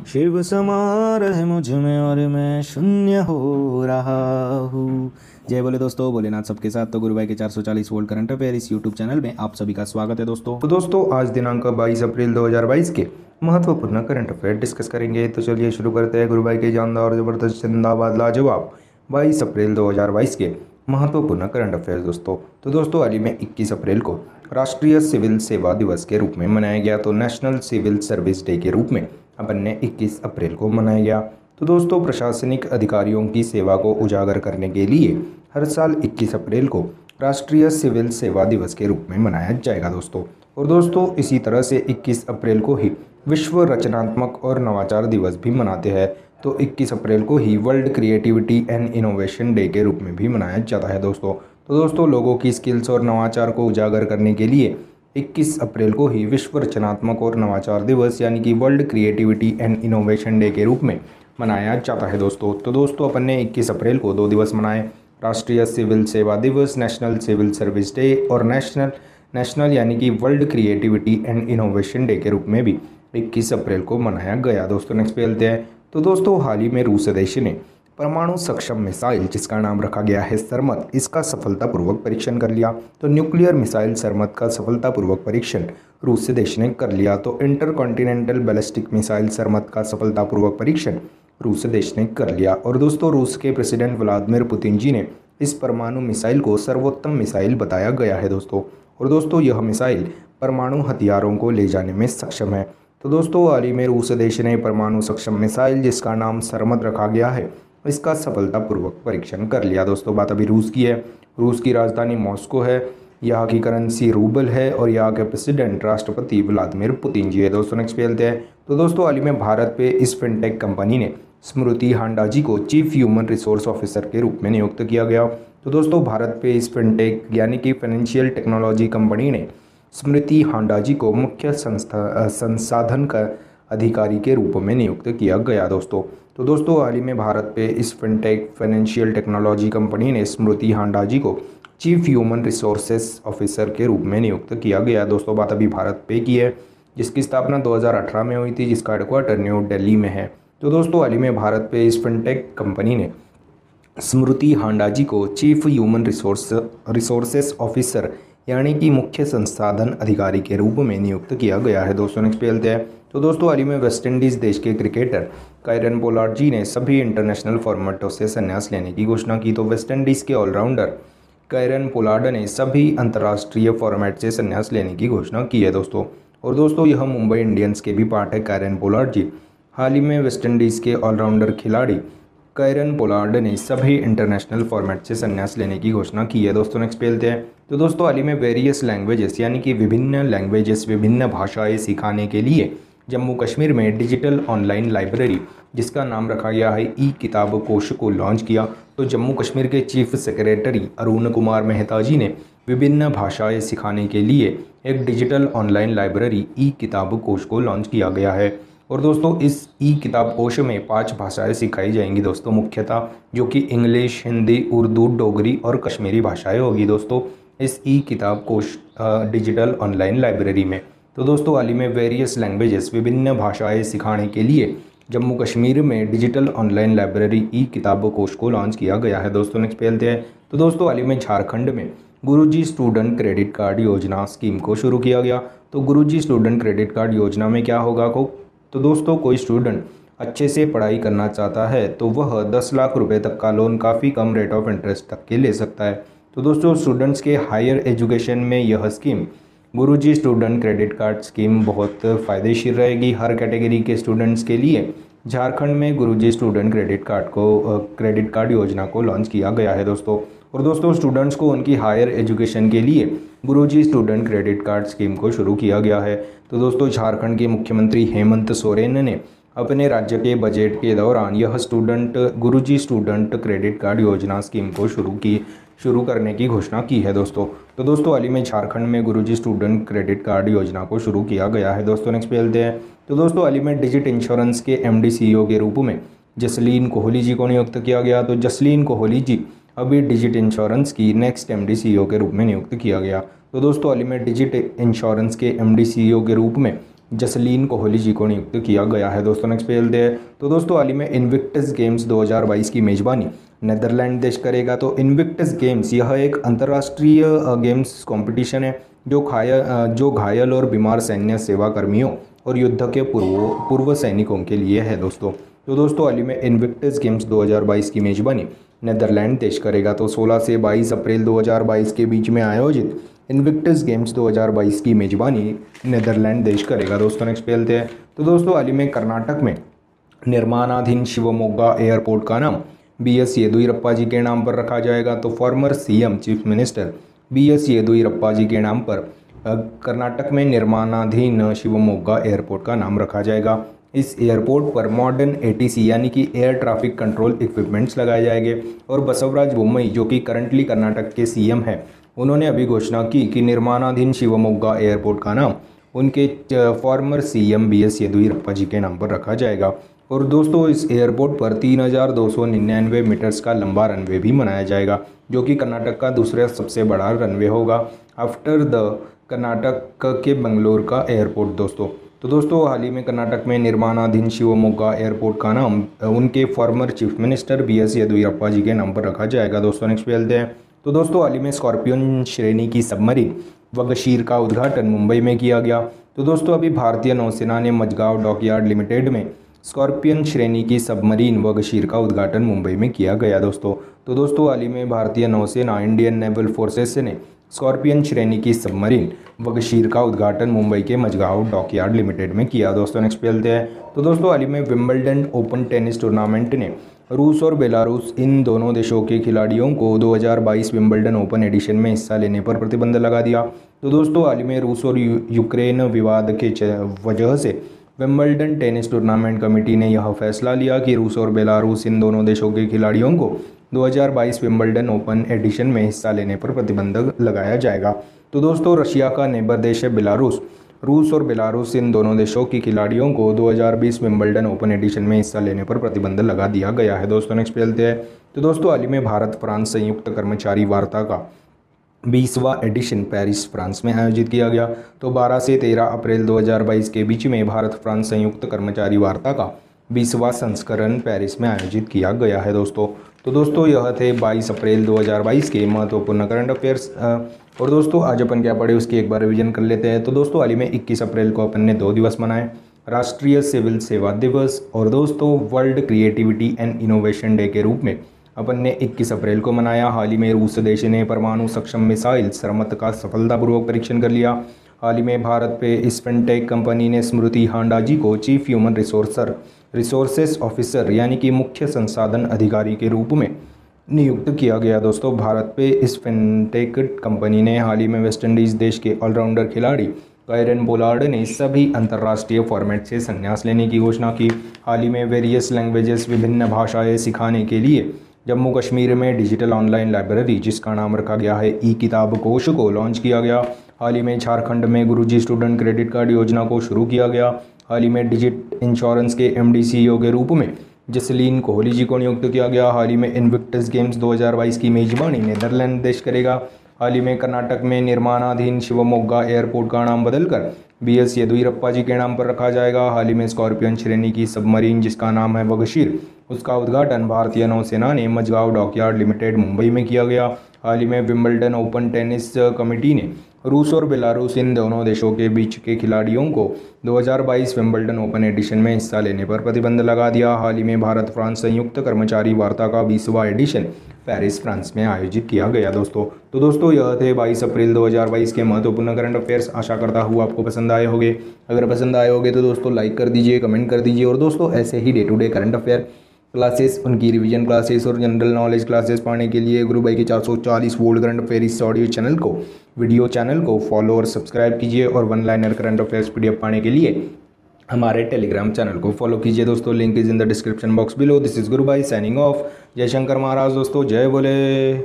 शिव समा रहे मुझ में और मैं शून्य हो रहा हूँ। जय बोले दोस्तों, भोलेनाथ सबके साथ। तो गुरु भाई के 440 वोल्ट करंट अफेयर इस यूट्यूब चैनल में आप सभी का स्वागत है दोस्तों। तो दोस्तों आज दिनांक 22 अप्रैल 2022 के महत्वपूर्ण करंट अफेयर डिस्कस करेंगे। तो चलिए शुरू करते हैं गुरु भाई के जानदार और जबरदस्त जिंदाबाद लाजवाब 22 अप्रैल 2022 के महत्वपूर्ण करंट अफेयर दोस्तों हाल ही में 21 अप्रैल को राष्ट्रीय सिविल सेवा दिवस के रूप में मनाया गया। तो नेशनल सिविल सर्विस डे के रूप में अपन ने 21 अप्रैल को मनाया गया। तो दोस्तों प्रशासनिक अधिकारियों की सेवा को उजागर करने के लिए हर साल 21 अप्रैल को राष्ट्रीय सिविल सेवा दिवस के रूप में मनाया जाएगा दोस्तों। और दोस्तों इसी तरह से 21 अप्रैल को ही विश्व रचनात्मक और नवाचार दिवस भी मनाते हैं। तो 21 अप्रैल को ही world creativity and innovation day के रूप में भी मनाया जाता है दोस्तों। तो दोस्तों लोगों की स्किल्स और नवाचार को उजागर करने के लिए 21 अप्रैल को ही विश्व रचनात्मक और नवाचार दिवस यानी कि world creativity and innovation day के रूप में मनाया जाता है दोस्तों। तो दोस्तों अपन ने 21 अप्रैल को 2 दिवस मनाए, राष्ट्रीय सिविल सेवा दिवस, नेशनल सिविल सर्विस डे, और नेशनल यानी कि world creativity and innovation day के रूप में भी 21 अप्रैल को मनाया गया दोस्तों। नेक्स्ट पे चलते हैं। तो दोस्तों हाल ही में रूस देश ने परमाणु सक्षम मिसाइल जिसका नाम रखा गया है सरमत, इसका सफलतापूर्वक परीक्षण कर लिया। तो न्यूक्लियर मिसाइल सरमत का सफलतापूर्वक परीक्षण रूस देश ने कर लिया। तो इंटरकॉन्टिनेंटल बैलिस्टिक मिसाइल सरमत का सफलतापूर्वक परीक्षण रूस देश ने कर लिया। और दोस्तों रूस के प्रेसिडेंट व्लादिमीर पुतिन जी ने इस परमाणु मिसाइल को सर्वोत्तम मिसाइल बताया गया है दोस्तों। और दोस्तों यह मिसाइल परमाणु हथियारों को ले जाने में सक्षम है। तो दोस्तों हाल ही में रूस देश ने परमाणु सक्षम मिसाइल जिसका नाम सरमत रखा गया है इसका सफलतापूर्वक परीक्षण कर लिया दोस्तों। बात अभी रूस की है। रूस की राजधानी मॉस्को है, यहाँ की करेंसी रूबल है और यहाँ के प्रेसिडेंट राष्ट्रपति व्लादिमीर पुतिन जी है दोस्तों। नेक्स्ट पे चलते हैं। तो दोस्तों हाल ही में भारत पे इस फिनटेक कंपनी ने स्मृति हांडा जी को चीफ ह्यूमन रिसोर्स ऑफिसर के रूप में नियुक्त किया गया। तो दोस्तों भारत पे इस फिनटेक यानी कि फाइनेंशियल टेक्नोलॉजी कंपनी ने स्मृति हांडा जी को मुख्य संसाधन का अधिकारी के रूप में नियुक्त किया गया दोस्तों। तो दोस्तों हाल ही में भारत पे इस फिनटेक फाइनेंशियल टेक्नोलॉजी कंपनी ने स्मृति हांडा जी को चीफ ह्यूमन रिसोर्सेस ऑफिसर के रूप में नियुक्त किया गया दोस्तों। बात अभी भारत पे की है जिसकी स्थापना 2018 में हुई थी, जिसका हेडक्वार्टर न्यू दिल्ली में है। तो दोस्तों हाल ही में भारत पे इस फिनटेक कंपनी ने स्मृति हांडा जी को चीफ ह्यूमन रिसोर्सेस ऑफिसर यानी कि मुख्य संसाधन अधिकारी के रूप में नियुक्त किया गया है दोस्तों। नेक्स्ट पे चलते हैं। तो दोस्तों हाल ही में वेस्ट इंडीज़ देश के क्रिकेटर कायरन पोलार्ड जी ने सभी इंटरनेशनल फॉर्मेटों से संन्यास लेने की घोषणा की। तो वेस्ट इंडीज़ के ऑलराउंडर कायरन पोलार्ड ने सभी अंतर्राष्ट्रीय फॉर्मेट से संन्यास लेने की घोषणा की है दोस्तों। और दोस्तों यह मुंबई इंडियंस के भी पार्ट है कायरन पोलार्ड जी। हाल ही में वेस्ट इंडीज़ के ऑलराउंडर खिलाड़ी कायरन पोलार्ड ने सभी इंटरनेशनल फॉर्मेट से संन्यास लेने की घोषणा की है दोस्तों। नेक्स्ट पे चलते हैं। तो दोस्तों हाल ही में वेरियस लैंग्वेजेस यानी कि विभिन्न भाषाएं सिखाने के लिए जम्मू कश्मीर में डिजिटल ऑनलाइन लाइब्रेरी जिसका नाम रखा गया है ई किताब कोश को लॉन्च किया। तो जम्मू कश्मीर के चीफ सेक्रेटरी अरुण कुमार मेहता जी ने विभिन्न भाषाएं सिखाने के लिए एक डिजिटल ऑनलाइन लाइब्रेरी ई किताब कोश को लॉन्च किया गया है। और दोस्तों इस ई किताब कोश में 5 भाषाएं सिखाई जाएंगी दोस्तों मुख्यतः, जो कि इंग्लिश, हिंदी, उर्दू, डोगरी और कश्मीरी भाषाएं होगी दोस्तों इस ई किताब कोश डिजिटल ऑनलाइन लाइब्रेरी में। तो दोस्तों हाल ही में वेरियस लैंग्वेजेस विभिन्न भाषाएं सिखाने के लिए जम्मू कश्मीर में डिजिटल ऑनलाइन लाइब्रेरी ई किताब कोश को लॉन्च किया गया है दोस्तों। नेक्स्ट पे चलते हैं। तो दोस्तों हाल ही में झारखंड में गुरुजी स्टूडेंट क्रेडिट कार्ड योजना स्कीम को शुरू किया गया। तो गुरुजी स्टूडेंट क्रेडिट कार्ड योजना में क्या होगा तो दोस्तों कोई स्टूडेंट अच्छे से पढ़ाई करना चाहता है तो वह 10 लाख रुपए तक का लोन काफ़ी कम रेट ऑफ इंटरेस्ट तक के ले सकता है। तो दोस्तों स्टूडेंट्स के हायर एजुकेशन में यह स्कीम गुरुजी स्टूडेंट क्रेडिट कार्ड स्कीम बहुत फ़ायदेशीर रहेगी हर कैटेगरी के स्टूडेंट्स के लिए। झारखंड में गुरुजी स्टूडेंट क्रेडिट कार्ड योजना को लॉन्च किया गया है दोस्तों। और दोस्तों स्टूडेंट्स को उनकी हायर एजुकेशन के लिए गुरुजी स्टूडेंट क्रेडिट कार्ड स्कीम को शुरू किया गया है। तो दोस्तों झारखंड के मुख्यमंत्री हेमंत सोरेन ने अपने राज्य के बजट के दौरान यह गुरुजी स्टूडेंट क्रेडिट कार्ड योजना स्कीम को शुरू करने की घोषणा की है दोस्तों। तो दोस्तों हाल ही में झारखंड में गुरुजी स्टूडेंट क्रेडिट कार्ड योजना को शुरू किया गया है दोस्तों। नेक्स्ट पे चलते हैं। तो दोस्तों हाल ही में डिजिट इंश्योरेंस के MD CEO के रूप में जसलीन कोहली जी को नियुक्त किया गया। तो जसलीन कोहली जी अभी डिजिट इंश्योरेंस की नेक्स्ट MD CEO के रूप में नियुक्त किया गया। तो दोस्तों हाल ही में डिजिट इंश्योरेंस के MD CEO के रूप में जसलीन कोहली जी को नियुक्त किया गया है। दोस्तों नेक्स्ट पे चलते हैं। तो दोस्तों हाल ही में इन्विक्टस गेम्स 2022 की मेज़बानी नेदरलैंड देश करेगा। तो इन्विक्टस गेम्स यह एक अंतर्राष्ट्रीय गेम्स कंपटीशन है जो घायल और बीमार सैन्य सेवा कर्मियों और युद्ध के पूर्व सैनिकों के लिए है दोस्तों। तो दोस्तों हाल ही में इन्विक्टस गेम्स 2022 की मेज़बानी नेदरलैंड देश करेगा। तो 16 से 22 अप्रैल 2022 के बीच में आयोजित इन्विक्टस गेम्स 2022 की मेज़बानी नेदरलैंड देश करेगा। दोस्तों नेक्स्ट पे चलते हैं। तो दोस्तों हाल ही में कर्नाटक में निर्माणाधीन शिवमोगा एयरपोर्ट का नाम BS येदियुरप्पा जी के नाम पर रखा जाएगा। तो former CM chief minister BS Yediyurappa ji के नाम पर कर्नाटक में निर्माणाधीन शिवमोगा एयरपोर्ट का नाम रखा जाएगा। इस एयरपोर्ट पर मॉडर्न ATC यानी कि एयर ट्रैफिक कंट्रोल इक्विपमेंट्स लगाए जाएंगे। और बसवराज बोम्मई जो कि करंटली कर्नाटक के CM हैं, उन्होंने अभी घोषणा की कि निर्माणाधीन शिवमोगा एयरपोर्ट का नाम उनके farmer CM BS Yediyurappa ji के नाम पर रखा जाएगा। और दोस्तों इस एयरपोर्ट पर 3299 मीटर्स का लंबा रनवे भी बनाया जाएगा, जो कि कर्नाटक का दूसरा सबसे बड़ा रनवे होगा आफ्टर द कर्नाटक के बेंगलोर का एयरपोर्ट दोस्तों। तो दोस्तों हाल ही में कर्नाटक में निर्माणाधीन शिवमोगा एयरपोर्ट का नाम उनके former chief minister BS Yediyurappa ji के नाम पर रखा जाएगा। दोस्तों नेक्स्ट पे चलते हैं। तो दोस्तों हाल ही में स्कॉर्पियन श्रेणी की सबमरीन वगशीर का उद्घाटन मुंबई में किया गया। तो दोस्तों अभी भारतीय नौसेना ने मझगांव डॉकयार्ड लिमिटेड में स्कॉर्पियन श्रेणी की सबमरीन वगशीर का उद्घाटन मुंबई में किया गया दोस्तों। तो दोस्तों हाल ही में भारतीय नौसेना इंडियन नेवल फोर्सेस ने स्कॉर्पियन श्रेणी की सबमरीन वगशीर का उद्घाटन मुंबई के मझगांव डॉकयार्ड लिमिटेड में किया। दोस्तों नेक्स्ट पे चलते हैं। तो दोस्तों हाल ही में विंबलडन ओपन टेनिस टूर्नामेंट ने रूस और बेलारूस इन दोनों देशों के खिलाड़ियों को 2022 विंबलडन ओपन एडिशन में हिस्सा लेने पर प्रतिबंध लगा दिया। तो दोस्तों हाल ही में रूस और यूक्रेन विवाद के वजह से विंबलडन टेनिस टूर्नामेंट कमेटी ने यह फैसला लिया कि रूस और बेलारूस इन दोनों देशों के खिलाड़ियों को 2022 विंबलडन ओपन एडिशन में हिस्सा लेने पर प्रतिबंध लगाया जाएगा। तो दोस्तों रशिया का नेबर देश है बेलारूस। रूस और बेलारूस इन दोनों देशों की खिलाड़ियों को 2020 विंबलडन ओपन एडिशन में हिस्सा लेने पर प्रतिबंध लगा दिया गया है। दोस्तों नेक्स्ट पे चलते हैं। तो दोस्तों हाल ही में भारत फ्रांस संयुक्त कर्मचारी वार्ता का 20वां एडिशन पेरिस फ्रांस में आयोजित किया गया। तो 12 से 13 अप्रैल 2022 के बीच में भारत फ्रांस संयुक्त कर्मचारी वार्ता का 20वां संस्करण पेरिस में आयोजित किया गया है दोस्तों। तो दोस्तों यह थे 22 अप्रैल 2022 के महत्वपूर्ण करंट अफेयर्स। और दोस्तों आज अपन क्या पढ़े उसकी एक बार रिवीजन कर लेते हैं। तो दोस्तों हाल ही में 21 अप्रैल को अपन ने 2 दिवस मनाए, राष्ट्रीय सिविल सेवा दिवस और दोस्तों world creativity and innovation day के रूप में अपन ने 21 अप्रैल को मनाया। हाल ही में रूस देश ने परमाणु सक्षम मिसाइल सरमत का सफलतापूर्वक परीक्षण कर लिया। हाल ही में भारत पे स्पिनटेक कंपनी ने स्मृति हांडा जी को चीफ ह्यूमन रिसोर्सेस ऑफिसर यानी कि मुख्य संसाधन अधिकारी के रूप में नियुक्त किया गया। दोस्तों भारत पे स्पिनटेक कंपनी ने हाल ही में वेस्टइंडीज़ देश के ऑलराउंडर खिलाड़ी कायरन पोलार्ड ने सभी अंतर्राष्ट्रीय फॉर्मेट से संन्यास लेने की घोषणा की। हाल ही में वेरियस लैंग्वेजेस विभिन्न भाषाएं सिखाने के लिए जम्मू कश्मीर में डिजिटल ऑनलाइन लाइब्रेरी जिसका नाम रखा गया है ई-किताब कोश को लॉन्च किया गया। हाल ही में झारखंड में गुरुजी स्टूडेंट क्रेडिट कार्ड योजना को शुरू किया गया। हाल ही में डिजिट इंश्योरेंस के MD CEO के रूप में जसलीन कोहली जी को नियुक्त किया गया। हाल ही में इन्विक्टस गेम्स 2022 की मेजबानी नेदरलैंड देश करेगा। हाल ही में कर्नाटक में निर्माणाधीन शिवमोगा एयरपोर्ट का नाम बदलकर BS येदियुरप्पा जी के नाम पर रखा जाएगा। हाल ही में स्कॉर्पियन श्रेणी की सबमरीन जिसका नाम है वगशीर, उसका उद्घाटन भारतीय नौसेना ने मझगांव डॉकयार्ड लिमिटेड मुंबई में किया गया। हाल ही में विंबलडन ओपन टेनिस कमेटी ने रूस और बेलारूस इन दोनों देशों के बीच के खिलाड़ियों को 2022 विंबलडन ओपन एडिशन में हिस्सा लेने पर प्रतिबंध लगा दिया। हाल ही में भारत फ्रांस संयुक्त कर्मचारी वार्ता का 20वां एडिशन पेरिस फ्रांस में आयोजित किया गया दोस्तों। तो दोस्तों यह थे 22 अप्रैल 2022 के महत्वपूर्ण करंट अफेयर्स। आशा करता हूँ आपको पसंद आए होंगे। अगर पसंद आए होंगे तो दोस्तों लाइक कर दीजिए, कमेंट कर दीजिए। और दोस्तों ऐसे ही day to day current affair classes, उनकी रिवीजन क्लासेस और जनरल नॉलेज क्लासेस पाने के लिए गुरु भाई के 440 वोल्ट करंट अफेयर इस ऑडियो चैनल को, वीडियो चैनल को फॉलो और सब्सक्राइब कीजिए। और one liner current affairs PDF पाने के लिए हमारे टेलीग्राम चैनल को फॉलो कीजिए दोस्तों। Link is in the description box below. This is गुरु भाई साइनिंग ऑफ। जय शंकर महाराज दोस्तों, जय बोले।